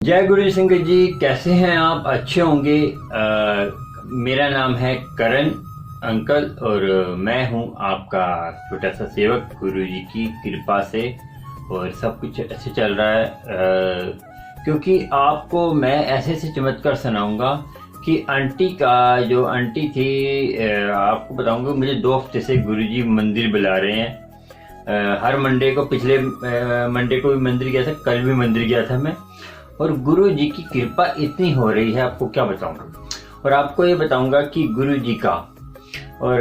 जय गुरु जी संगत जी, कैसे हैं आप? अच्छे होंगे। मेरा नाम है करण अंकल और मैं हूं आपका छोटा सा सेवक। गुरु जी की कृपा से और सब कुछ अच्छे चल रहा है। क्योंकि आपको मैं ऐसे ऐसे चमत्कार सुनाऊंगा कि आंटी का जो आंटी थी, आपको बताऊंगा। मुझे 2 हफ्ते से गुरु जी मंदिर बुला रहे हैं। हर मंडे को, पिछले मंडे को भी मंदिर गया था, कल भी मंदिर गया था मैं। और गुरु जी की कृपा इतनी हो रही है, आपको क्या बताऊंगा। और आपको ये बताऊंगा कि गुरु जी का और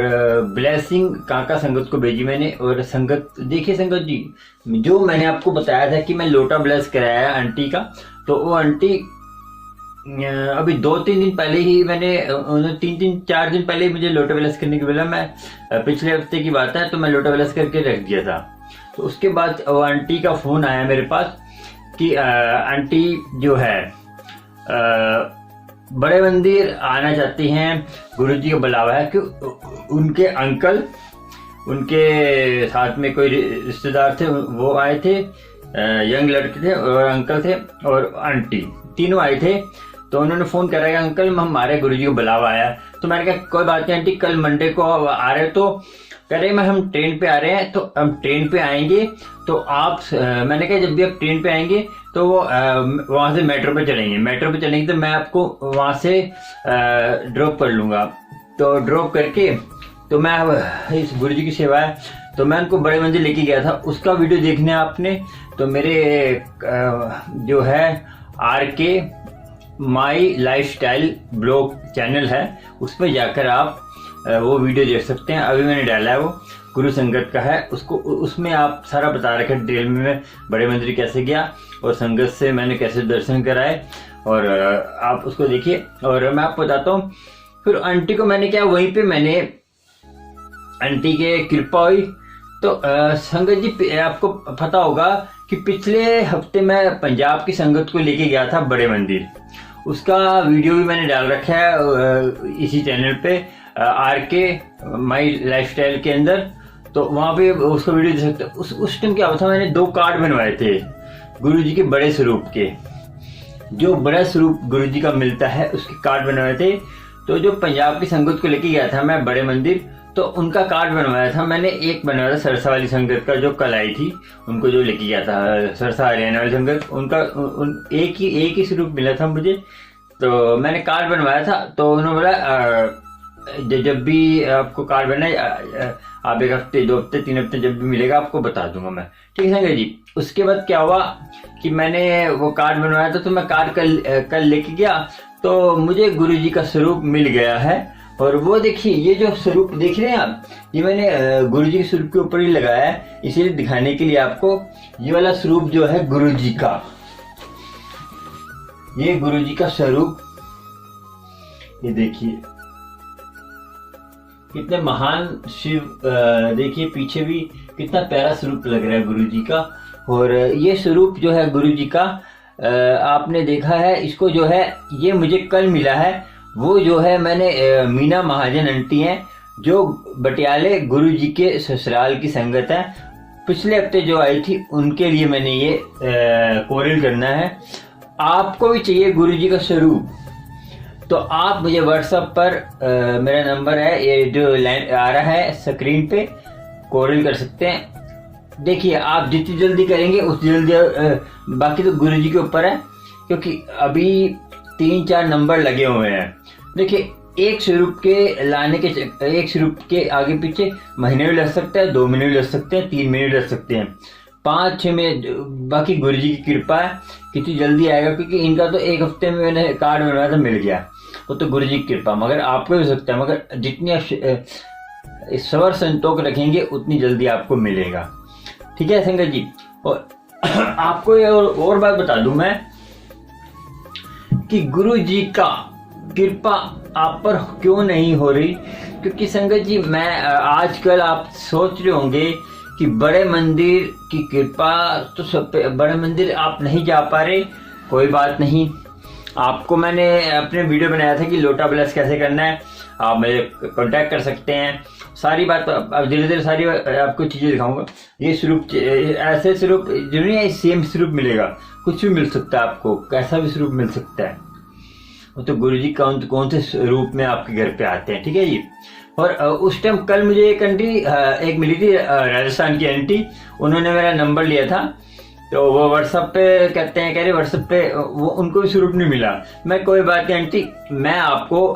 ब्लेसिंग काका संगत को भेजी मैंने। और संगत देखिए संगत जी, जो मैंने आपको बताया था कि मैं लोटा ब्लेस कराया आंटी का, तो वो आंटी अभी 2-3 दिन पहले ही मैंने, 3-4 दिन पहले ही मुझे लोटा ब्लेस करने की बोला। मैं पिछले हफ्ते की बात है, तो मैं लोटा ब्लेस करके रख दिया था। तो उसके बाद वो आंटी का फोन आया मेरे पास कि आंटी जो है बड़े मंदिर आना चाहती हैं, गुरुजी का बुलावा है। कि उनके अंकल, उनके साथ में कोई रिश्तेदार थे, वो आए थे, यंग लड़के थे और अंकल थे और आंटी, तीनों आए थे। तो उन्होंने फोन करा कि अंकल हमारे गुरुजी को बुलावा आया। तो मैंने कहा कोई बात नहीं आंटी, कल मंडे को आ रहे हो? तो कह रहे मैं हम ट्रेन पे आ रहे हैं, तो हम ट्रेन पे आएंगे तो आप, मैंने कहा जब भी आप ट्रेन पे आएंगे तो वो वहां से मेट्रो पे चलेंगे तो मैं आपको वहां से ड्रॉप कर लूंगा। तो ड्रॉप करके तो मैं, इस गुरु जी की सेवा है, तो मैं उनको बड़े मंदिर लेके गया था। उसका वीडियो देखने आपने तो मेरे जो है RK माई लाइफस्टाइल ब्लॉग चैनल है, उस पर जाकर आप वो वीडियो देख सकते हैं। अभी मैंने डाला है, वो गुरु संगत का है। उसको, उसमें आप सारा बता रखे डिटेल में, मैं बड़े मंदिर कैसे गया और संगत से मैंने कैसे दर्शन कराए, और आप उसको देखिए। और मैं आपको बताता हूँ, फिर आंटी को मैंने क्या, वहीं पे मैंने आंटी के कृपा हुई। तो संगत जी आपको पता होगा कि पिछले हफ्ते मैं पंजाब की संगत को लेके गया था बड़े मंदिर। उसका वीडियो भी मैंने डाल रखा है इसी चैनल पे, RK माई लाइफस्टाइल के अंदर। तो वहां पे उसका वीडियो देख सकते हैं। उस टाइम क्या हुआ था, मैंने 2 कार्ड बनवाए थे गुरु जी के बड़े स्वरूप के, जो बड़ा स्वरूप गुरु जी का मिलता है, उसके कार्ड बनवाए थे। तो जो पंजाब की संगत को लेके गया था मैं बड़े मंदिर, तो उनका कार्ड बनवाया था मैंने। एक बनवाया था सरसा वाली संगत का, जो कल आई थी, उनको जो लेके गया था सरसा हरियाणा वाली संगत, उनका एक ही स्वरूप मिला था मुझे। तो मैंने कार्ड बनवाया था। तो उन्होंने बोला जब भी आपको कार्ड बनाए, आप 1 हफ्ते, 2 हफ्ते, 3 हफ्ते जब भी मिलेगा आपको बता दूंगा मैं, ठीक है संगत जी। उसके बाद क्या हुआ कि मैंने वो कार्ड बनवाया था, तो मैं कार्ड कल लेके गया, तो मुझे गुरु जी का स्वरूप मिल गया है। और वो देखिए, ये जो स्वरूप देख रहे हैं आप, ये मैंने गुरु जी के स्वरूप के ऊपर ही लगाया है, इसीलिए दिखाने के लिए आपको। ये वाला स्वरूप जो है गुरु जी का, ये गुरु जी का स्वरूप, ये देखिए कितने महान शिव, देखिए पीछे भी कितना प्यारा स्वरूप लग रहा है गुरु जी का। और ये स्वरूप जो है गुरु जी का, आपने देखा है, इसको जो है ये मुझे कल मिला है। वो जो है मैंने मीना महाजन आंटी हैं, जो बटियाले गुरु जी के ससुराल की संगत है, पिछले हफ्ते जो आई थी, उनके लिए मैंने ये कोरियल करना है। आपको भी चाहिए गुरु जी का स्वरूप, तो आप मुझे व्हाट्सएप पर मेरा नंबर है, ये जो आ रहा है स्क्रीन पे, कोरियल कर सकते हैं। देखिए आप जितनी जल्दी करेंगे उतनी जल्दी, बाकी तो गुरु जी के ऊपर है, क्योंकि अभी 3-4 नंबर लगे हुए हैं। देखिए एक स्वरूप के लाने के, एक स्वरूप के आगे पीछे महीने भी लग सकता है, 2 महीने भी लग सकते हैं, 3 महीने भी लग सकते हैं, 5-6 महीने। बाकी गुरु जी की कृपा है, कितनी जल्दी आएगा, क्योंकि इनका तो 1 हफ्ते में मैंने कार्ड बनवाया था, मिल गया। वो तो गुरु जी की कृपा, मगर आपको भी हो सकता है, मगर जितनी आप सबर संतोष रखेंगे उतनी जल्दी आपको मिलेगा, ठीक है संगत जी। और आपको ये और बात बता दूं मैं कि गुरु जी का कृपा आप पर क्यों नहीं हो रही, क्योंकि संगत जी मैं, आजकल आप सोच रहे होंगे कि बड़े मंदिर की कृपा, तो सब पे बड़े मंदिर आप नहीं जा पा रहे। कोई बात नहीं, आपको मैंने अपने वीडियो बनाया था कि लोटा ब्लेस कैसे करना है, आप मुझे कांटेक्ट कर सकते हैं। सारी बात अब धीरे धीरे सारी आपको चीजें दिखाऊंगा। ये स्वरूप ऐसे स्वरूप जो नहीं है, सेम स्वरूप मिलेगा, कुछ भी मिल सकता है आपको, कैसा भी स्वरूप मिल सकता है। तो गुरुजी कौन से रूप में आपके घर पे आते हैं, ठीक है जी। और उस टाइम कल मुझे एक आंटी एक मिली थी, राजस्थान की आंटी, उन्होंने मेरा नंबर लिया था। तो वो व्हाट्सएप पे कहते हैं, कह रहे व्हाट्सएप पे वो उनको भी स्वरूप नहीं मिला। मैं कोई बात नहीं आंटी, मैं आपको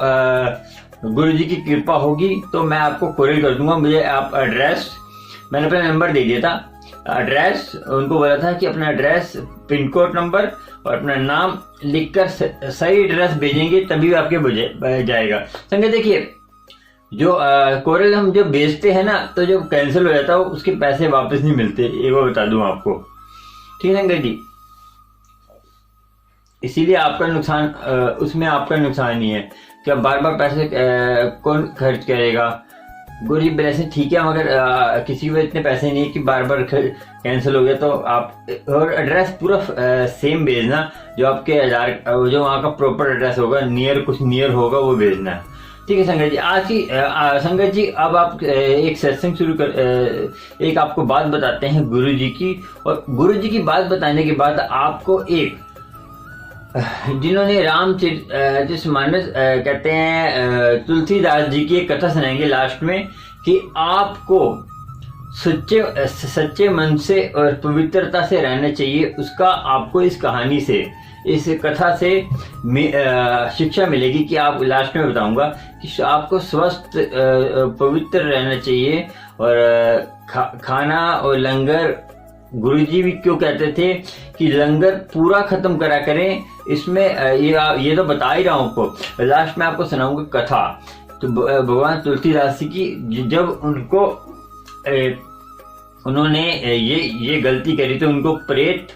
गुरुजी की कृपा होगी तो मैं आपको कोरियर कर दूंगा। मुझे आप एड्रेस, मैंने अपना नंबर दे दिया था, एड्रेस उनको बोला था कि अपना एड्रेस, पिन कोड नंबर और अपना नाम लिखकर सही एड्रेस भेजेंगे तभी आपके जाएगा। संगत देखिए, जो कोरियर हम जो भेजते हैं ना, तो जो कैंसिल हो जाता है उसके पैसे वापस नहीं मिलते, ये वो बता दूं आपको, ठीक है संगत जी। इसीलिए आपका नुकसान, उसमें आपका नुकसान नहीं है कि अब बार बार पैसे कौन खर्च करेगा। गुरुजी ब्लेसिंग ठीक है, मगर किसी को इतने पैसे नहीं है कि बार बार कैंसिल हो गया तो आप, और एड्रेस पूरा सेम भेजना, जो आपके जो वहाँ का प्रॉपर एड्रेस होगा, कुछ नियर होगा वो भेजना, ठीक है संगत जी। आज की संगत जी, अब आप एक सत्संग शुरू कर, एक आपको बात बताते हैं गुरुजी की। और गुरुजी की बात बताने के बाद आपको एक, जिन्होंने रामचरितमानस कहते हैं, तुलसीदास जी की एक कथा सुनाएंगे लास्ट में, कि आपको सच्चे मन से और पवित्रता से रहना चाहिए। उसका आपको इस कहानी से, इस कथा से शिक्षा मिलेगी कि आप, लास्ट में बताऊंगा कि आपको स्वस्थ पवित्र रहना चाहिए। और खाना और लंगर, गुरुजी भी क्यों कहते थे कि लंगर पूरा खत्म करा करें। इसमें ये तो बता ही रहा हूं आपको, लास्ट में आपको सुनाऊंगा कथा। तो भगवान तुलसीदास जी की, जब उन्होंने ये गलती करी तो उनको प्रेत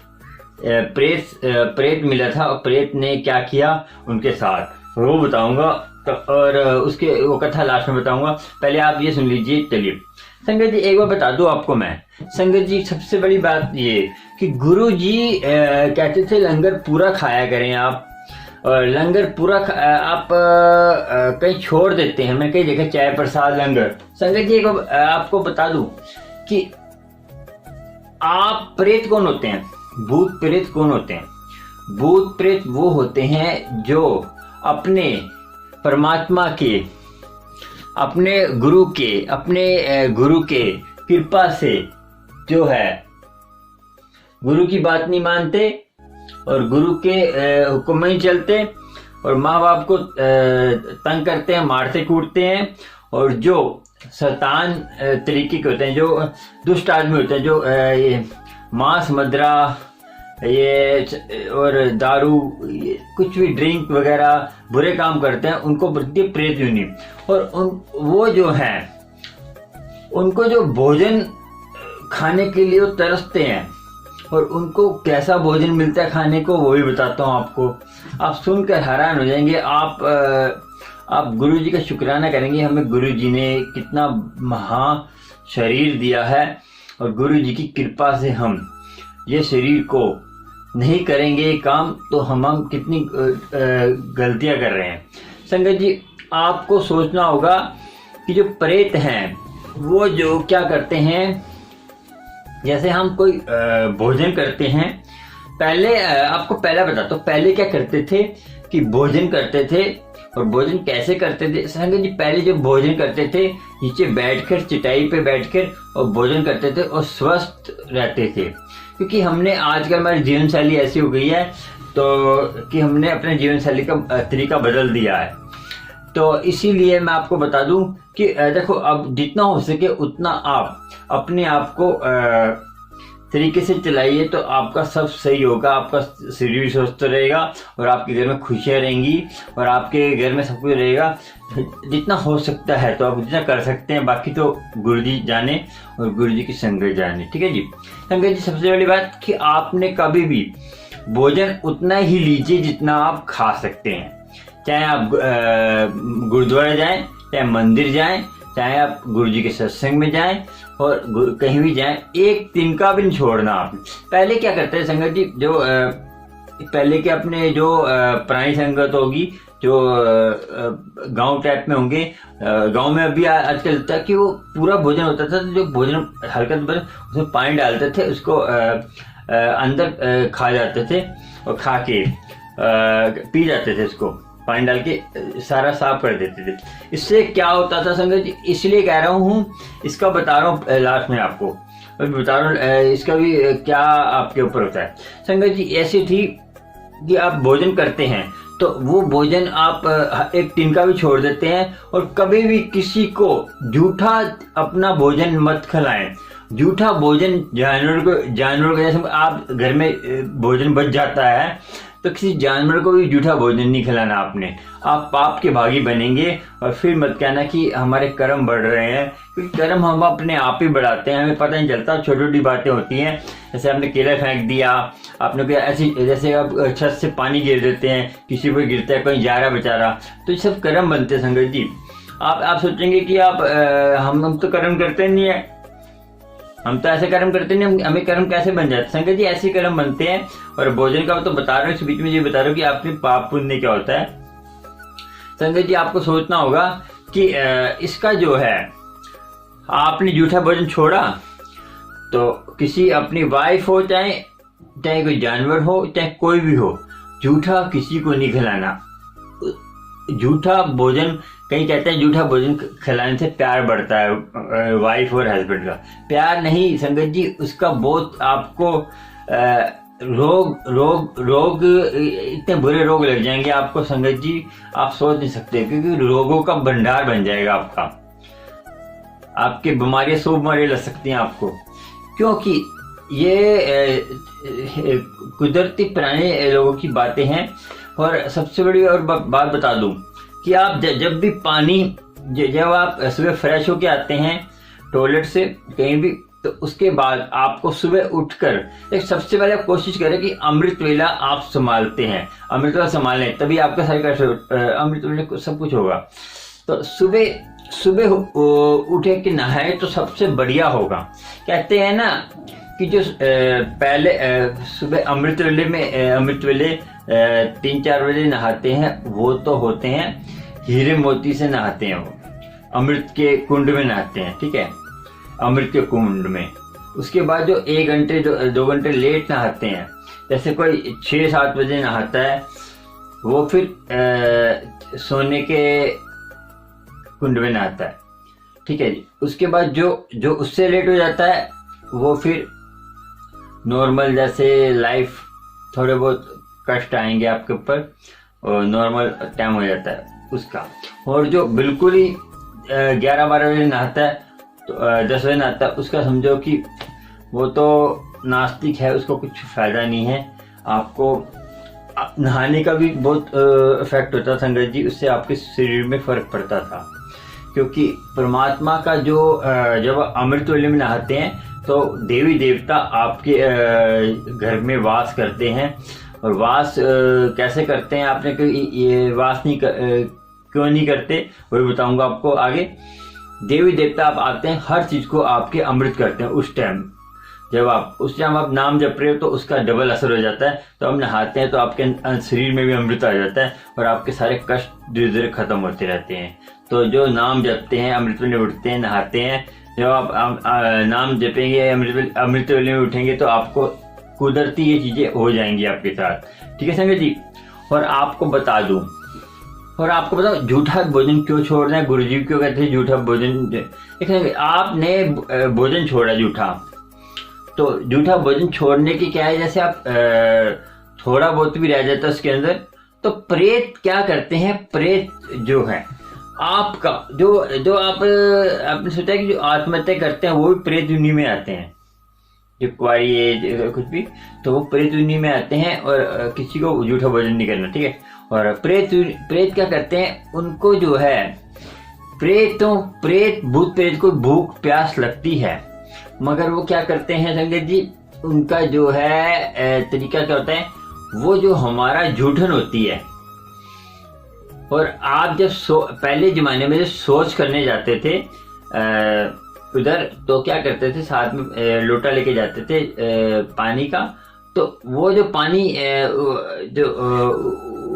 मिला था, और प्रेत ने क्या किया उनके साथ, वो बताऊंगा। और उसके वो कथा लास्ट में बताऊंगा, पहले आप ये सुन लीजिए। चलिए संगत जी, एक बार बता दूं आपको मैं, संगत जी सबसे बड़ी बात ये कि गुरु जी कहते थे लंगर पूरा खाया करें आप, और लंगर पूरा आप कहीं छोड़ देते हैं। मैं कहीं देखा चाय प्रसाद लंगर। संगत जी, एक आपको बता दूं कि आप प्रेत कौन होते हैं, भूत प्रेत कौन होते हैं? भूत प्रेत वो होते हैं जो अपने परमात्मा के, अपने गुरु के कृपा से जो है गुरु की बात नहीं मानते और गुरु के हुक्म में ही चलते, और माँ बाप को तंग करते हैं, मारते कूटते हैं। और जो शैतान तरीके के होते हैं, जो दुष्ट आदमी होते हैं, जो ये मांस मदिरा ये और दारू, कुछ भी ड्रिंक वगैरह बुरे काम करते हैं, उनको बोलती है प्रेत योनि। और वो जो हैं, उनको जो भोजन खाने के लिए वो तरसते हैं, और उनको कैसा भोजन मिलता है खाने को वो भी बताता हूँ आपको। आप सुनकर हैरान हो जाएंगे। आप गुरु जी का शुक्राना करेंगे, हमें गुरु जी ने कितना महा शरीर दिया है, और गुरु जी की कृपा से हम ये शरीर को नहीं करेंगे काम तो हम कितनी गलतियां कर रहे हैं। संगत जी, आपको सोचना होगा कि जो प्रेत हैं वो जो क्या करते हैं, जैसे हम कोई भोजन करते हैं, पहले आपको पहला बताता हूँ, पहले क्या करते थे कि भोजन करते थे। और भोजन कैसे करते थे संगत जी? पहले जब भोजन करते थे, नीचे बैठकर, चटाई पे बैठकर और भोजन करते थे और स्वस्थ रहते थे। क्योंकि हमने आजकल हमारी जीवन शैली ऐसी हो गई है तो कि हमने अपने जीवन शैली का तरीका बदल दिया है। तो इसीलिए मैं आपको बता दूं कि देखो, अब जितना हो सके उतना आप अपने आप को तरीके से चलाइए तो आपका सब सही होगा, आपका शरीर स्वस्थ रहेगा और आपके घर में खुशियां रहेंगी और आपके घर में सब कुछ रहेगा। जितना हो सकता है तो आप जितना कर सकते हैं, बाकी तो गुरुजी जाने और गुरुजी की संगत जाने। ठीक है जी। संगत जी, सबसे बड़ी बात कि आपने कभी भी भोजन उतना ही लीजिए जितना आप खा सकते हैं। चाहे आप गुरुद्वारा जाएं, चाहे मंदिर जाएं, चाहे आप गुरुजी के सत्संग में जाएं और कहीं भी जाएं, एक दिन का भी नहीं छोड़ना आप। पहले क्या करते हैं संगत जी, जो पहले के अपने जो पुरानी संगत होगी जो गांव टाइप में होंगे, गांव में अभी आजकल लगता है कि वो पूरा भोजन होता था, तो जो भोजन हल्का भोजन उसमें पानी डालते थे, उसको अंदर खा जाते थे और खा के पी जाते थे, इसको पानी डाल के सारा साफ कर देते थे। इससे क्या होता था संगत जी, इसलिए कह रहा हूँ, इसका बता रहा हूँ लास्ट में आपको बता रहा हूँ इसका भी क्या आपके ऊपर होता है। संगत जी ऐसी थी कि आप भोजन करते हैं तो वो भोजन आप एक तिनका भी छोड़ देते हैं, और कभी भी किसी को झूठा अपना भोजन मत खिलाएं। झूठा भोजन जानवर को जैसे आप घर में भोजन बच जाता है तो किसी जानवर को भी झूठा भोजन नहीं खिलाना आपने, आप पाप के भागी बनेंगे। और फिर मत कहना कि हमारे कर्म बढ़ रहे हैं, क्योंकि कर्म हम अपने आप ही बढ़ाते हैं, हमें पता नहीं चलता। छोटी छोटी बातें होती हैं, जैसे आपने केला फेंक दिया, आपने कोई ऐसी, जैसे आप छत से पानी गिर देते हैं, किसी पर गिरता है, कोई जा रहा बेचारा, तो ये सब कर्म बनते हैं संगत जी। आप सोचेंगे कि आप हम तो कर्म करते नहीं है, हम तो ऐसे कर्म करते नहीं, हमें कर्म कैसे बन जाते? संगत जी ऐसे कर्म बनते हैं। और भोजन का तो बता रहा हूँ, इस बीच में ये बता रहा हूँ कि आपके पाप पुण्य क्या होता है। संगत जी आपको सोचना होगा कि इसका जो है, आपने झूठा भोजन छोड़ा तो किसी अपनी वाइफ हो, चाहे कोई जानवर हो, चाहे कोई भी हो, झूठा किसी को नहीं खिलाना। झूठा भोजन, कहीं कहते हैं झूठा भोजन खिलाने से प्यार बढ़ता है वाइफ और हस्बैंड का। प्यार नहीं संगत जी, उसका बहुत आपको रोग इतने बुरे रोग लग जाएंगे आपको संगत जी, आप सोच नहीं सकते, क्योंकि रोगों का भंडार बन जाएगा आपका। आपकी बीमारियां, 100 बीमारियां लग सकती हैं आपको, क्योंकि ये कुदरती पुराने लोगों की बातें हैं। और सबसे बड़ी और बात बता दूं कि आप जब भी पानी, जब आप सुबह फ्रेश होके आते हैं टॉयलेट से कहीं भी, तो उसके बाद आपको सुबह उठकर एक सबसे पहले कोशिश करें कि अमृत वेला आप संभालते हैं, अमृत वेला संभालें, तभी आपका सारे अमृत वेला सब कुछ होगा। तो सुबह उठे कि नहाए तो सबसे बढ़िया होगा। कहते हैं ना कि जो पहले सुबह अमृत वेले 3-4 बजे नहाते हैं, वो तो होते हैं हीरे मोती से नहाते हैं, वो अमृत के कुंड में नहाते हैं, ठीक है, अमृत के कुंड में। उसके बाद जो 1 घंटे 2 घंटे लेट नहाते हैं, जैसे कोई 6-7 बजे नहाता है, वो फिर सोने के कुंड में नहाता है, ठीक है जी। उसके बाद जो उससे लेट हो जाता है, वो फिर नॉर्मल, जैसे लाइफ थोड़े बहुत कष्ट आएंगे आपके ऊपर, और नॉर्मल टाइम हो जाता है उसका। और जो बिल्कुल ही 11-12 बजे नहाता है, तो 10 बजे नहाता है, उसका समझो कि वो तो नास्तिक है, उसको कुछ फायदा नहीं है। आपको नहाने का भी बहुत इफेक्ट होता था संगत जी, उससे आपके शरीर में फर्क पड़ता था, क्योंकि परमात्मा का जो जब अमृत वेले में नहाते हैं तो देवी देवता आपके घर में वास करते हैं। और वास कैसे करते हैं, आपने ये वास नहीं क्यों नहीं करते, वो भी बताऊंगा आपको आगे। देवी देवता आप आते हैं, हर चीज को आपके अमृत करते हैं उस टाइम। जब आप उस टाइम आप नाम जप रहे हो तो उसका डबल असर हो जाता है। तो हम नहाते हैं तो आपके शरीर में भी अमृत आ जाता है, और आपके सारे कष्ट धीरे धीरे खत्म होते रहते हैं। तो जो नाम जपते हैं, अमृत वेले उठते हैं, नहाते हैं, जब आप नाम जपेंगे, अमृत वेले में उठेंगे, तो आपको कुदरती ये चीजें हो जाएंगी आपके साथ, ठीक है संगत जी। और आपको बता दूं, और आपको बताओ झूठा भोजन क्यों छोड़ना है, गुरुजी क्यों कहते हैं झूठा भोजन। आपने भोजन छोड़ा झूठा, तो झूठा भोजन छोड़ने की क्या है, जैसे आप थोड़ा बहुत भी रह जाता है उसके अंदर, तो प्रेत क्या करते हैं, प्रेत जो है आपका, जो आपने सोचा कि जो आत्महत्या करते हैं वो भी प्रेत दुनिया में आते हैं, जो कुआरी है कुछ भी, तो वो प्रेत दुनिया में आते हैं। और किसी को झूठा भोजन नहीं करना, ठीक है। और प्रेत क्या करते हैं, उनको जो है भूत प्रेत को भूख प्यास लगती है, मगर वो क्या करते हैं संगत जी, उनका जो है तरीका क्या होता है, वो जो हमारा जूठन होती है। और आप जब पहले जमाने में जब सोच करने जाते थे उधर, तो क्या करते थे, साथ में लोटा लेके जाते थे पानी का। तो वो जो पानी जो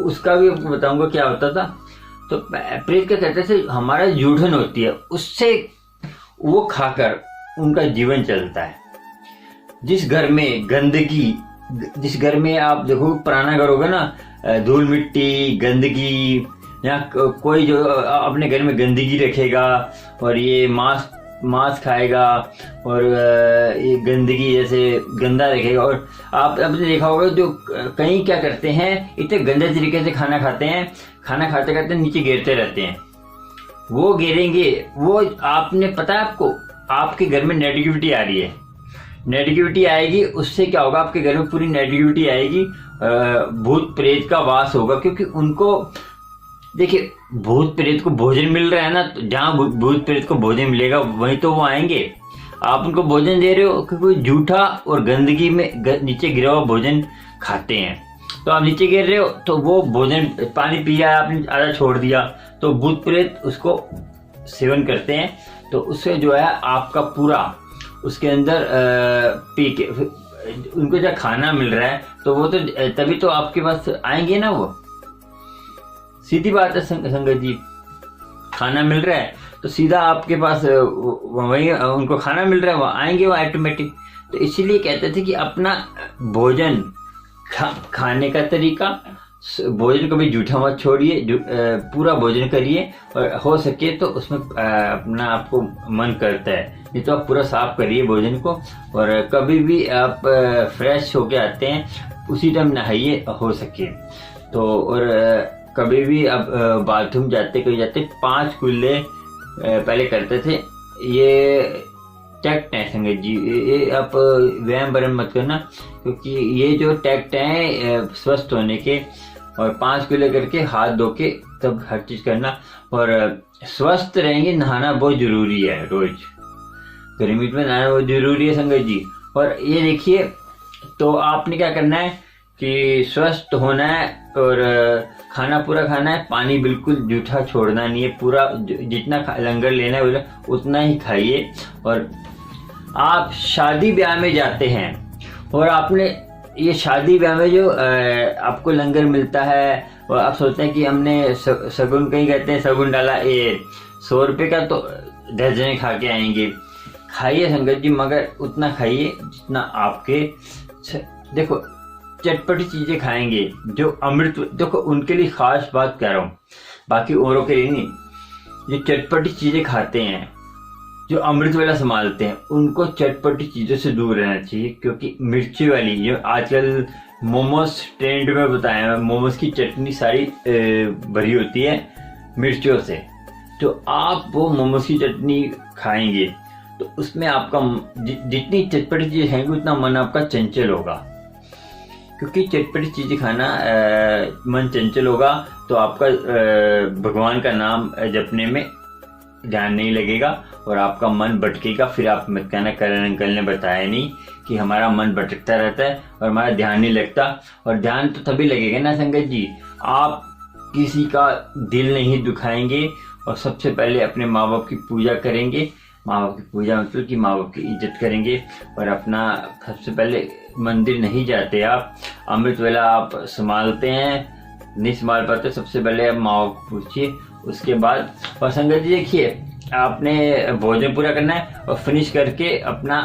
उसका भी आपको बताऊंगा क्या होता था। तो प्रेत क्या कहते थे, हमारा जूठन होती है उससे वो खाकर उनका जीवन चलता है। जिस घर में गंदगी, जिस घर में आप देखो पुराना घर होगा ना, धूल मिट्टी गंदगी, या कोई जो अपने घर में गंदगी रखेगा और ये मांस खाएगा और ये गंदगी जैसे गंदा रखेगा। और आपने देखा होगा जो कहीं क्या करते हैं, इतने गंदे तरीके से खाना खाते हैं, खाना खाते खाते नीचे गिरते रहते हैं। वो गिरेंगे, वो आपने पता है आपको, आपके घर में नेगेटिविटी आ रही है, नेगेटिविटी आएगी, उससे क्या होगा, आपके घर में पूरी नेगेटिविटी आएगी, भूत प्रेत का वास होगा। क्योंकि उनको देखिए, भूत प्रेत को भोजन मिल रहा है ना, तो जहाँ भूत प्रेत को भोजन मिलेगा वहीं तो वो आएंगे। आप उनको भोजन दे रहे हो क्योंकि झूठा और गंदगी में नीचे गिरा हुआ भोजन खाते हैं। तो आप नीचे गिर रहे हो तो वो भोजन, पानी पिया आपने आधा छोड़ दिया, तो भूत प्रेत उसको सेवन करते हैं। तो उससे जो है आपका पूरा उसके अंदर पी के उनको जब खाना मिल रहा है तो वो तो तभी तो आपके पास आएंगे ना। वो सीधी बात है संगत जी, खाना मिल रहा है तो सीधा आपके पास वही उनको खाना मिल रहा है, वो आएंगे, वो ऑटोमेटिक। तो इसीलिए कहते थे कि अपना भोजन खाने का तरीका, भोजन को भी जूठा मत छोड़िए, पूरा भोजन करिए, और हो सके तो उसमें अपना आपको मन करता है नहीं तो आप पूरा साफ करिए भोजन को। और कभी भी आप फ्रेश होके आते हैं उसी टाइम नहाइए हो सके तो। और कभी भी आप बाथरूम जाते कहीं जाते 5 कुल्ले पहले करते थे। ये टैक्ट है संगत जी, ये आप व्यायाम वरम मत करना, क्योंकि ये जो टैक्ट है स्वस्थ होने के, और 5 कुल्ले करके हाथ धो के तब हर चीज करना। और स्वस्थ रहेंगे, नहाना बहुत जरूरी है, रोज गर्मी में नहाना बहुत जरूरी है संगत जी। और ये देखिए, तो आपने क्या करना है कि स्वस्थ होना है और खाना पूरा खाना है, पानी बिल्कुल जूठा छोड़ना नहीं है, पूरा जितना लंगर लेना है उतना ही खाइए। और आप शादी ब्याह में जाते हैं और आपने ये शादी ब्याह में जो आपको लंगर मिलता है, और आप सोचते हैं कि हमने सगुन, कहीं कहते हैं सगुन डाला, ये 100 रुपये का तो 10 जने खा के आएंगे। खाइए संगत जी, मगर उतना खाइए जितना आपके, देखो चटपटी चीजें खाएंगे जो अमृत, देखो उनके लिए खास बात कह रहा हूँ, बाकी औरों के लिए नहीं। जो चटपटी चीजें खाते हैं, जो अमृत वाला संभालते हैं, उनको चटपटी चीजों से दूर रहना चाहिए। क्योंकि मिर्ची वाली जो आजकल मोमोज ट्रेंड में बताया, मोमोज की चटनी सारी भरी होती है मिर्चियों से। तो आप वो मोमोज की चटनी खाएंगे तो उसमें आपका जितनी चटपटी चीजें खाएंगे उतना मन आपका चंचल होगा। क्योंकि चटपटी चीजें खाना मन चंचल होगा तो आपका भगवान का नाम जपने में ध्यान नहीं लगेगा और आपका मन भटकेगा। फिर आप मत कहना, करण अंकल ने बताया नहीं कि हमारा मन भटकता रहता है और हमारा ध्यान नहीं लगता। और ध्यान तो तभी लगेगा ना संगत जी, आप किसी का दिल नहीं दुखाएंगे और सबसे पहले अपने माँ बाप की पूजा करेंगे। माँ बाप की पूजा मतलब कि माँ बाप की इज्जत करेंगे। और अपना सबसे पहले मंदिर नहीं जाते आप, अमृत वेला आप संभालते हैं, नहीं संभाल पाते, सबसे पहले आप माँ बाप पूछिए, उसके बाद। और संगत जी देखिए, आपने भोजन पूरा करना है और फिनिश करके अपना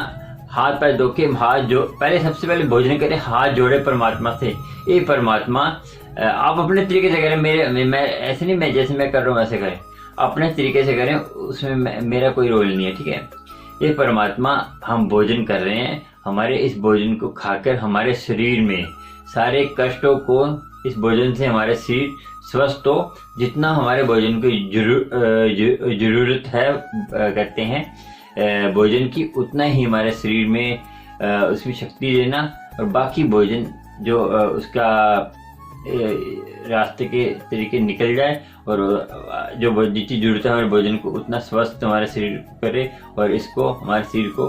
हाथ पैर धो के पहले सबसे पहले भोजन करें, हाथ जोड़े परमात्मा से। ये परमात्मा, आप अपने तरीके से करें, मैं ऐसे नहीं, मैं जैसे मैं कर रहा हूँ वैसे करें, अपने तरीके से करें, उसमें मेरा कोई रोल नहीं है, ठीक है। ये परमात्मा, हम भोजन कर रहे हैं, हमारे इस भोजन को खाकर हमारे शरीर में सारे कष्टों को, इस भोजन से हमारे शरीर स्वस्थ हो, जितना हमारे भोजन की जरूरत है कहते हैं भोजन की, उतना ही हमारे शरीर में उसकी शक्ति देना। और बाकी भोजन जो उसका रास्ते के तरीके निकल जाए, और जो जितनी जरूरत है हमारे भोजन को उतना स्वस्थ हमारे शरीर करे, और इसको हमारे शरीर को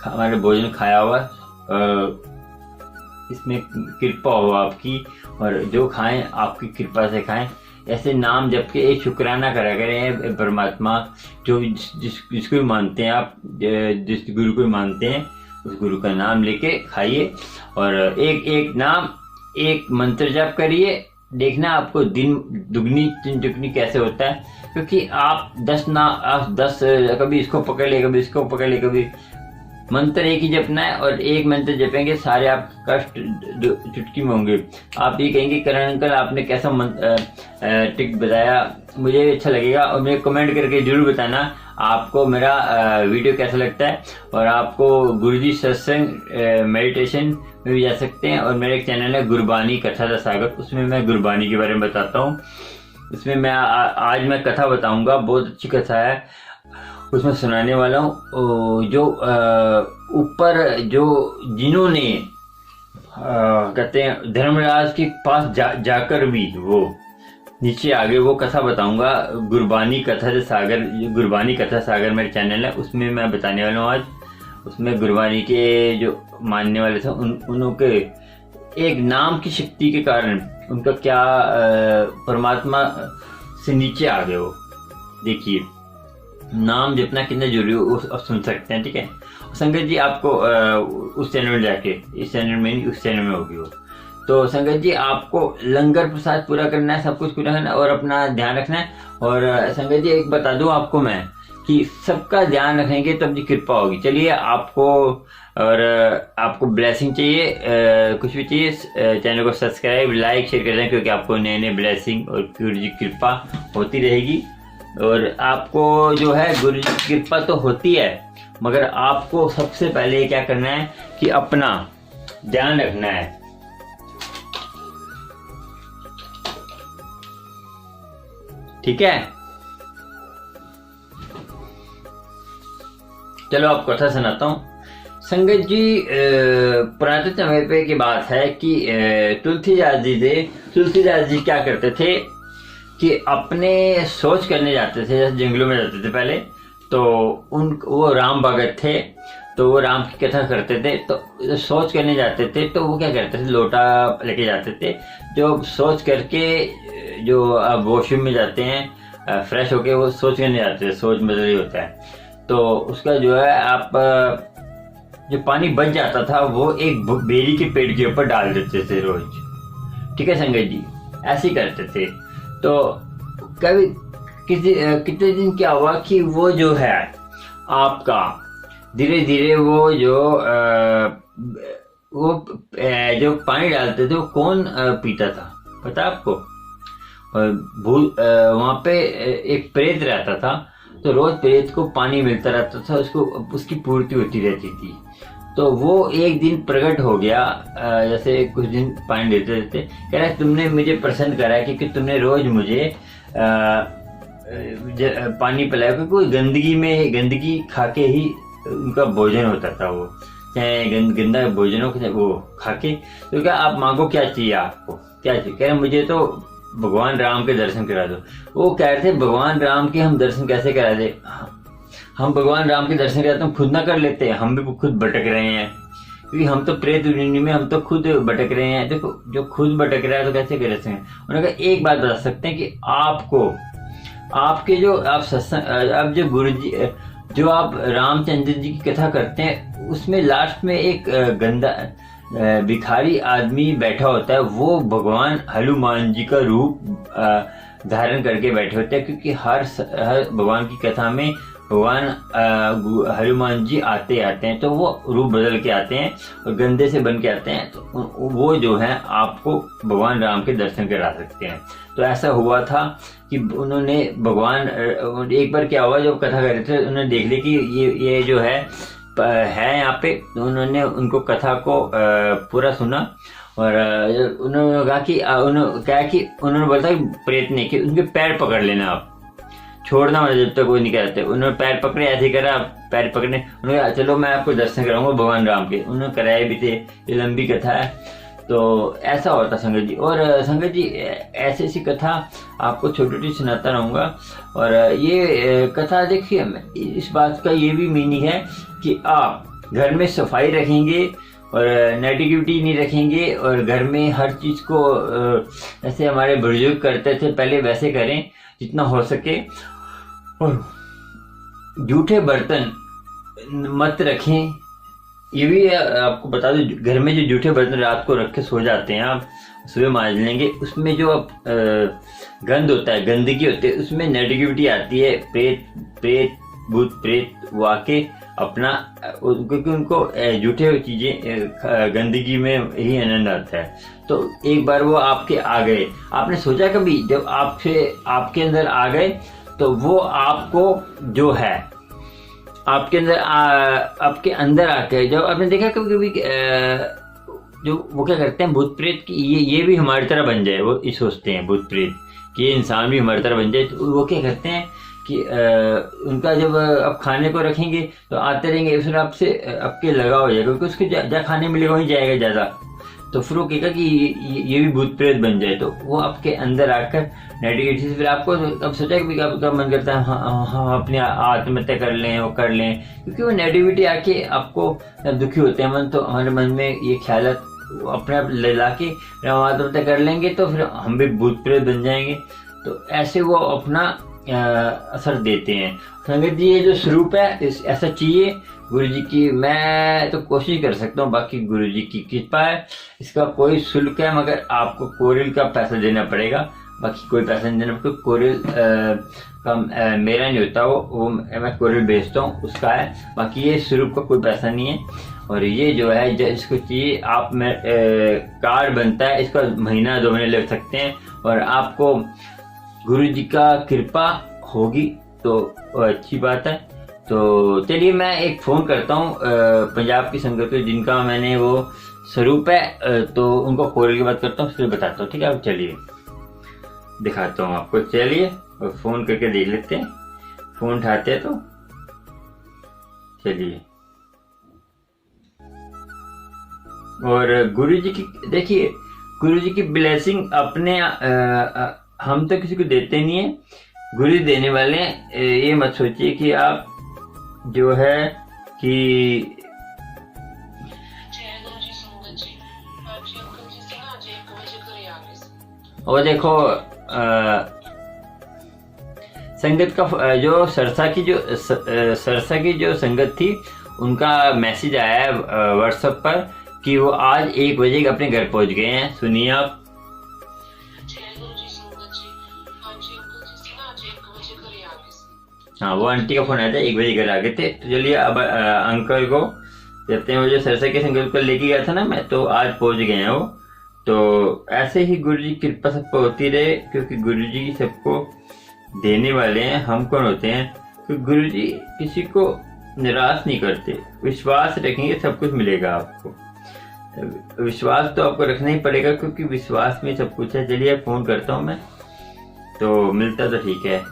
हमारे भोजन खाया हुआ इसमें कृपा हो आपकी, और जो खाएं आपकी कृपा से खाएं। ऐसे नाम जप के एक शुक्राना करा करें परमात्मा, जो जिसको भी मानते हैं आप, जिस गुरु को मानते हैं उस गुरु का नाम लेके खाइए। और एक एक नाम एक मंत्र जाप करिए, देखना आपको दिन दुगनी तीन दुगनी कैसे होता है। क्योंकि आप 10 कभी इसको पकड़ ले, कभी इसको पकड़ ले, कभी मंत्र एक ही जपना है और एक मंत्र जपेंगे सारे आप कष्ट चुटकी में होंगे। आप ये कहेंगे करण अंकल आपने कैसा टिक बताया, मुझे अच्छा लगेगा। और मुझे कमेंट करके जरूर बताना आपको मेरा वीडियो कैसा लगता है। और आपको गुरुजी सत्संग मेडिटेशन में भी जा सकते हैं। और मेरा एक चैनल है गुरबानी कथा दा सागर, उसमें मैं गुरबानी के बारे में बताता हूँ। उसमें मैं आज मैं कथा बताऊंगा, बहुत अच्छी कथा है, उसमें सुनाने वाला हूँ। जो ऊपर जो जिन्होंने कहते हैं धर्मराज के पास जाकर भी वो नीचे आ गए, वो कथा बताऊंगा। गुरबानी कथा सागर, गुरबानी कथा सागर मेरा चैनल है, उसमें मैं बताने वाला हूँ आज। उसमें गुरबानी के जो मानने वाले थे उनके एक नाम की शक्ति के कारण उनका क्या परमात्मा से नीचे आ गए वो। देखिए नाम जितना कितना जरूरी हो आप सुन सकते हैं, ठीक है। संगत जी आपको उस चैनल में जाके, इस चैनल में नहीं उस चैनल में होगी वो। तो संगत जी आपको लंगर प्रसाद पूरा करना है, सब कुछ पूरा करना है और अपना ध्यान रखना है। और संगत जी एक बता दूं आपको मैं कि सबका ध्यान रखेंगे तब जी कृपा होगी। चलिए आपको और आपको ब्लेसिंग चाहिए, कुछ भी चाहिए, चैनल को सब्सक्राइब लाइक शेयर कर दें, क्योंकि आपको नए नए ब्लेसिंग और गुरु जी कृपा होती रहेगी। और आपको जो है गुरु जी की कृपा तो होती है, मगर आपको सबसे पहले क्या करना है कि अपना ध्यान रखना है। ठीक है, चलो आप कथा सुनाता हूँ। संगत जी पुराने समय पे की बात है कि तुलसीदास जी क्या करते थे कि अपने सोच करने जाते थे, जैसे जंगलों में जाते थे पहले, तो वो राम भगत थे, तो वो राम की कथा करते थे। तो सोच करने जाते थे तो वो क्या करते थे, लोटा लेके जाते थे, जो सोच करके जो आप वॉशरूम में जाते हैं फ्रेश होके वो सोच करने जाते थे, सोच बदल ही होता है। तो उसका जो है आप जो पानी बच जाता था वो एक बेरी के पेड़ के ऊपर डाल देते थे रोज। ठीक है संगत जी, ऐसे ही करते थे। तो कभी कितने दिन क्या हुआ कि वो जो है आपका धीरे धीरे वो जो पानी डालते थे वो कौन पीता था पता आपको? वहां पे एक प्रेत रहता था, तो रोज प्रेत को पानी मिलता रहता था, उसकी पूर्ति होती रहती थी। तो वो एक दिन प्रकट हो गया, जैसे कुछ दिन पानी देते रहते, कह रहा तुमने मुझे प्रसन्न करा है क्योंकि तुमने रोज मुझे पानी पिलाया। क्योंकि गंदगी खा के ही उनका भोजन होता था, वो चाहे गंदा भोजन हो वो खा के। तो क्या आप मांगो, क्या चाहिए आपको, क्या चाहिए? कह रहे मुझे तो भगवान राम के दर्शन करा दो। वो कह रहे थे भगवान राम के हम दर्शन कैसे करा दे, हम भगवान राम के दर्शन कराते हम खुद ना कर लेते, हम भी खुद भटक रहे हैं, क्योंकि हम तो प्रेत दुनिया में हम तो खुद भटक रहे हैं। देखो जो खुद भटक रहा है तो कैसे कर सकते हैं? उन्होंने कहा एक बात बता सकते हैं कि आपको आपके जो आप सत्संग, अब जो गुरु जी जो आप रामचंद्र जी की कथा करते हैं उसमें लास्ट में एक गंदा भिखारी आदमी बैठा होता है, वो भगवान हनुमान जी का रूप धारण करके बैठे होते हैं। क्योंकि हर भगवान की कथा में भगवान हनुमान जी आते हैं, तो वो रूप बदल के आते हैं और गंदे से बन के आते हैं। तो वो जो है आपको भगवान राम के दर्शन करा सकते हैं। तो ऐसा हुआ था कि उन्होंने भगवान एक बार क्या हुआ, जब कथा कर रहे थे उन्होंने देख लिया कि ये जो है यहाँ पे, तो उन्होंने उनको कथा को पूरा सुना। और उन्होंने कहा कि उन्होंने बोला कि प्रेत ने कि उनके पैर पकड़ लेना, आप छोड़ना मतलब जब तक वो नहीं कराते। उन्होंने पैर पकड़े, ऐसे करा, पैर पकड़ने, उन्होंने कहा चलो मैं आपको दर्शन कराऊंगा भगवान राम के। उन्होंने कराए भी थे, ये लंबी कथा है। तो ऐसा होता संगत जी। और संगत जी ऐसी कथा आपको छोटी छोटी सुनाता रहूंगा। और ये कथा देखिए, इस बात का ये भी मीनिंग है कि आप घर में सफाई रखेंगे और नेगेटिविटी नहीं रखेंगे, और घर में हर चीज को जैसे हमारे बुजुर्ग करते थे पहले वैसे करें जितना हो सके। और झूठे बर्तन मत रखें, ये भी आपको बता दो, घर में जो जूठे बर्तन रात को रख के सो जाते हैं आप, सुबह मांज लेंगे, उसमें जो गंद होता है, गंदगी होती है, उसमें नेगेटिविटी आती है। प्रेत भूत प्रेत वो आके अपना, क्योंकि उनको जूठे चीजें गंदगी में ही आनंद आता है। तो एक बार वो आपके आ गए, आपने सोचा कभी जब आपके अंदर आ गए तो वो आपको जो है आपके अंदर आके, जब आपने देखा कभी कभी जो वो क्या करते हैं भूत प्रेत की, ये भी हमारी तरह बन जाए, वो ये सोचते हैं भूत प्रेत कि ये इंसान भी हमारी तरह बन जाए। तो वो क्या करते हैं कि उनका जब अब खाने को रखेंगे तो आते रहेंगे, उसने आपसे आपके लगा हो जाएगा, क्योंकि उसके जहाँ खाने मिलेगा वहीं जाएगा ज़्यादा। तो फिर वो कहेगा कि ये भी भूत प्रेत बन जाए, तो वो आपके अंदर आकर नेगेटिविटी से फिर आपको अब सोचा कि आपका मन करता है हाँ अपनी आत्महत्या कर लें, वो कर लें, क्योंकि वो नेगेटिविटी आके आपको दुखी होते हैं मन, तो हमारे मन में ये ख्याल अपने आप ला के हम आत्महत्या कर लेंगे तो फिर हम भी भूत प्रेत बन जाएंगे। तो ऐसे वो अपना असर देते हैं। संगत जी ये जो स्वरूप है ऐसा चाहिए गुरु जी की, मैं तो कोशिश कर सकता हूँ, बाकी गुरु जी की कृपा है। इसका कोई शुल्क है, मगर आपको कोरियल का पैसा देना पड़ेगा, बाकी कोई पैसा नहीं देना, क्योंकि कोरियल का मेरा नहीं होता, वो मैं कोरियल भेजता हूँ उसका है, बाकी ये स्वरूप का कोई पैसा नहीं है। और ये जो है इसको चाहिए आप में कार्ड बनता है, इसका महीना 2 महीने लग सकते हैं, और आपको गुरु जी का कृपा होगी तो अच्छी बात है। तो चलिए मैं एक फ़ोन करता हूँ पंजाब की संगत को, जिनका मैंने वो स्वरूप है, तो उनको कोरियल की बात करता हूँ, फिर बताता हूँ, ठीक है। अब चलिए दिखाता हूँ आपको, चलिए और फ़ोन करके देख लेते हैं, फ़ोन उठाते हैं तो चलिए। और गुरु जी की देखिए, गुरु जी की ब्लेसिंग अपने हम तो किसी को देते नहीं है, गुरु जी देने वाले हैं। ये मत सोचिए कि आप जो है कि और देखो संगत का जो सरसा की जो संगत थी, उनका मैसेज आया है व्हाट्सएप पर कि वो आज 1 बजे अपने घर पहुंच गए हैं। सुनिए आप। हाँ वो आंटी का फोन आया था, 1 बजे घर आ गए थे। तो चलिए अब अंकल को कहते हैं, वो जो सरसा के संगत को लेके गया था ना मैं, तो आज पहुंच गए हैं वो। तो ऐसे ही गुरु जी की कृपा सबको होती रहे, क्योंकि गुरु जी सबको देने वाले हैं। हम कौन होते हैं? क्योंकि गुरु जी किसी को निराश नहीं करते, विश्वास रखेंगे सब कुछ मिलेगा आपको। विश्वास तो आपको रखना ही पड़ेगा, क्योंकि विश्वास में सब कुछ है। चलिए फोन करता हूँ मैं, तो मिलता तो ठीक है।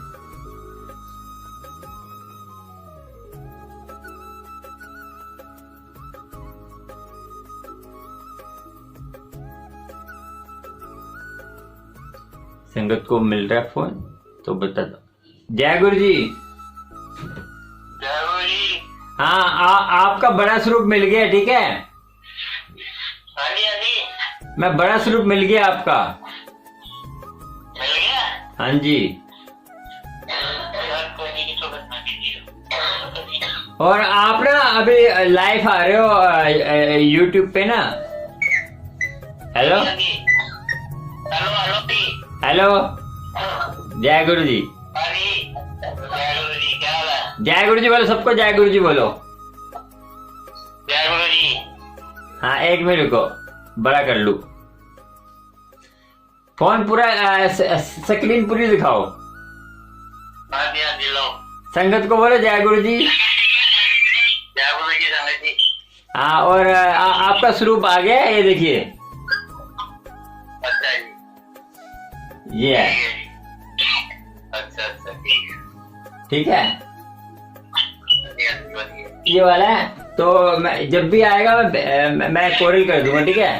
संगत को मिल रहा है फोन, तो बता दो। जय गुरु जी। जय गुरु जी। हाँ आपका बड़ा स्वरूप मिल गया, ठीक है। हाँ जी हाँ जी। मैं बड़ा स्वरूप मिल गया आपका। मिल गया? हाँ जी। और आप ना अभी लाइव आ रहे हो यूट्यूब पे ना। Hello hello hello hello. जय गुरु जी। जय गुरु जी, क्या हाल है? जय गुरु जी बोलो, सबको जय गुरु जी बोलो। जय गुरु जी। हाँ 1 मिनट रुको, बड़ा कर लूं फोन, पूरा स्क्रीन पूरी दिखाओ। हाँ जी हाँ जी, लो। संगत को बोलो जय गुरु जी। जय गुरु जी संगत जी। हाँ और आपका स्वरूप आ गया, ये देखिए। अच्छा जी। ये है। अच्छा अच्छा, ठीक है। ठीक है। ये वाला है, तो मैं जब भी आएगा मैं कोरियल कर दूंगा, ठीक है।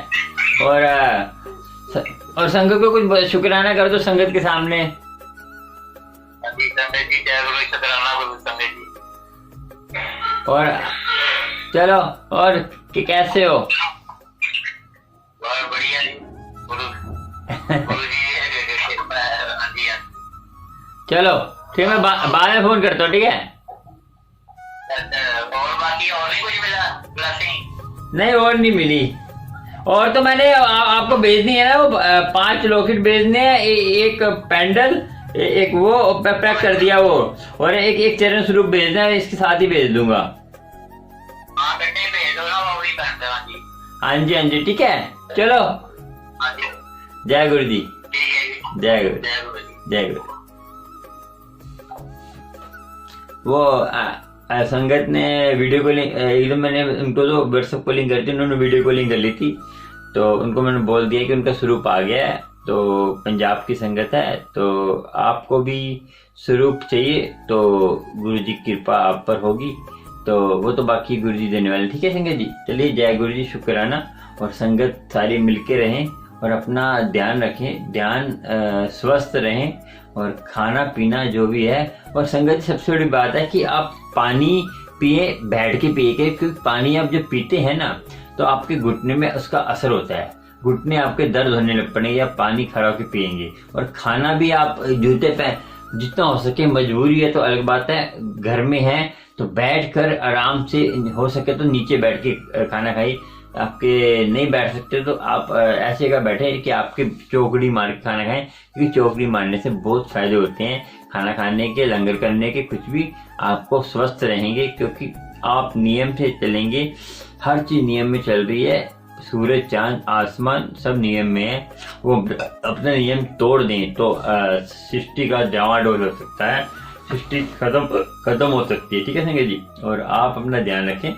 और संगत को कुछ शुक्राना कर दो संगत के सामने। संगत जी जय गुरु, शुक्राना गुरु संगत जी। और चलो, और कि कैसे हो? बहुत बढ़िया जी। गुरु जी चलो ठीक, मैं बाद में फोन करता हूँ, ठीक है। और बाकी और भी कुछ मिला ब्लेसिंग? नहीं और नहीं मिली। और तो मैंने आपको भेजनी है ना, वो 5 लॉकेट भेजने हैं, एक पेंडल, एक वो पैक कर दिया वो, और एक चरण स्वरूप भेजना है, इसके साथ ही भेज दूंगा। हाँ बेटे भेज दो ना, वो भी कर देना जी। हाँ जी हाँ जी ठीक है, चलो हाँ जी जय गुरु जी, ठीक है जी। जय गुरु, जय गुरु जी। जय गुरु। वो संगत ने वीडियो कॉलिंग एकदम, मैंने उनको तो व्हाट्सएप कॉलिंग करती, उन्होंने वीडियो कॉलिंग कर ली थी, तो उनको मैंने बोल दिया कि उनका स्वरूप आ गया है, तो पंजाब की संगत है, तो आपको भी स्वरूप चाहिए तो गुरु जी की कृपा आप पर होगी, तो वो तो बाकी गुरु जी देने वाले। ठीक है संगत जी, चलिए जय गुरु जी, शुक्राना। और संगत सारी मिलके रहें और अपना ध्यान रखें, ध्यान स्वस्थ रहें, और खाना पीना जो भी है। और संगत सबसे बड़ी बात है कि आप पानी पिए, बैठ के पिए, क्योंकि पानी आप जब पीते हैं ना तो आपके घुटने में उसका असर होता है, घुटने आपके दर्द होने लग पड़ेंगे, आप पानी खड़ा होकर पिएंगे। और खाना भी आप जूते पे जितना हो सके, मजबूरी है तो अलग बात है, घर में है तो बैठ कर आराम से, हो सके तो नीचे बैठ के खाना खाइए। आपके नहीं बैठ सकते तो आप ऐसे का बैठे कि आपके चौकड़ी मार के खाना खाएं, क्योंकि चौकड़ी मारने से बहुत फायदे होते हैं, खाना खाने के, लंगर करने के, कुछ भी आपको स्वस्थ रहेंगे, क्योंकि आप नियम से चलेंगे। हर चीज नियम में चल रही है, सूरज चांद आसमान सब नियम में है। वो अपना नियम तोड़ दें तो सृष्टि का डावाडोल हो सकता है, सृष्टि खत्म हो सकती है। ठीक है संगत जी, और आप अपना ध्यान रखें।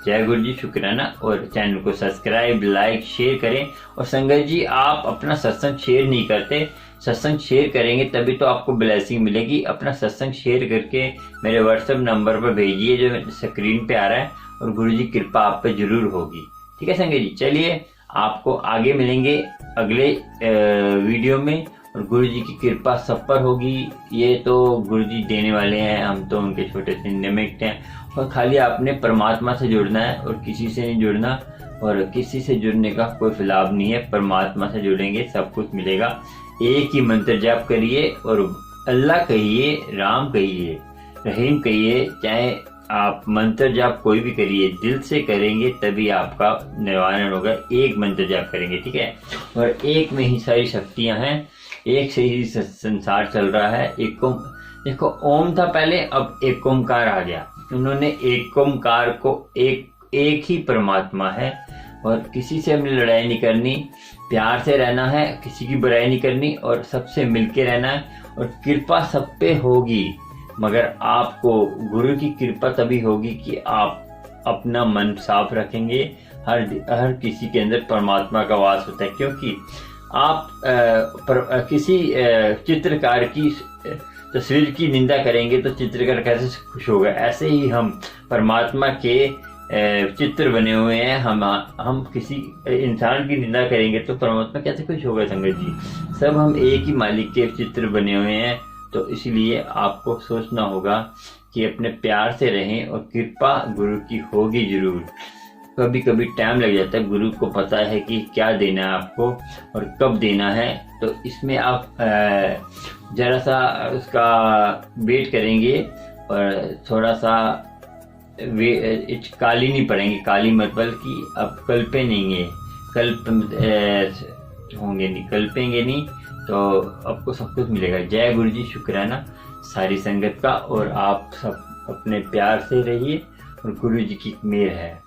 जय गुरु जी, शुक्राना। और चैनल को सब्सक्राइब, लाइक, शेयर करें। और संगत जी, आप अपना सत्संग शेयर नहीं करते, सत्संग शेयर करेंगे तभी तो आपको ब्लेसिंग मिलेगी। अपना सत्संग शेयर करके मेरे व्हाट्सएप नंबर पर भेजिए जो स्क्रीन पे आ रहा है, और गुरु जी कृपा आप पे जरूर होगी। ठीक है संगत जी, चलिए आपको आगे मिलेंगे अगले वीडियो में, और गुरु जी की कृपा सब पर होगी। ये तो गुरु जी देने वाले हैं, हम तो उनके छोटे से निमित्त हैं। और खाली आपने परमात्मा से जुड़ना है और किसी से नहीं जुड़ना, और किसी से जुड़ने का कोई लाभ नहीं है। परमात्मा से जुड़ेंगे सब कुछ मिलेगा। एक ही मंत्र जाप करिए, और अल्लाह कहिए, राम कहिए, रहीम कहिए, चाहे आप मंत्र जाप कोई भी करिए, दिल से करेंगे तभी आपका निवारण होगा। एक मंत्र जाप करेंगे, ठीक है। और एक में ही सारी शक्तियां हैं, एक से ही संसार चल रहा है। एक देखो, ओम था पहले, अब एक ओमकार आ गया। उन्होंने एक ओमकार को एक ही परमात्मा है, और किसी से हमने लड़ाई नहीं करनी, प्यार से रहना है, किसी की बुराई नहीं करनी, और सबसे मिलके रहना है। और कृपा सब पे होगी, मगर आपको गुरु की कृपा तभी होगी कि आप अपना मन साफ रखेंगे। हर किसी के अंदर परमात्मा का वास होता है, क्योंकि आप किसी चित्रकार की तस्वीर की निंदा करेंगे तो चित्रकार कैसे खुश होगा। ऐसे ही हम परमात्मा के चित्र बने हुए हैं, हम किसी इंसान की निंदा करेंगे तो परमात्मा कैसे खुश होगा। संगत जी, सब हम एक ही मालिक के चित्र बने हुए हैं, तो इसलिए आपको सोचना होगा कि अपने प्यार से रहें, और कृपा गुरु की होगी जरूर। कभी कभी टाइम लग जाता है, गुरु को पता है कि क्या देना है आपको और कब देना है, तो इसमें आप जरा सा उसका वेट करेंगे, और थोड़ा सा काली नहीं पड़ेंगे। काली मतलब कि अब कल्पे नहीं है, होंगे नहीं, कल्पेंगे नहीं, तो आपको सब कुछ मिलेगा। जय गुरु जी, शुक्राना सारी संगत का। और आप सब अपने प्यार से रहिए, और गुरु जी की मेहर है।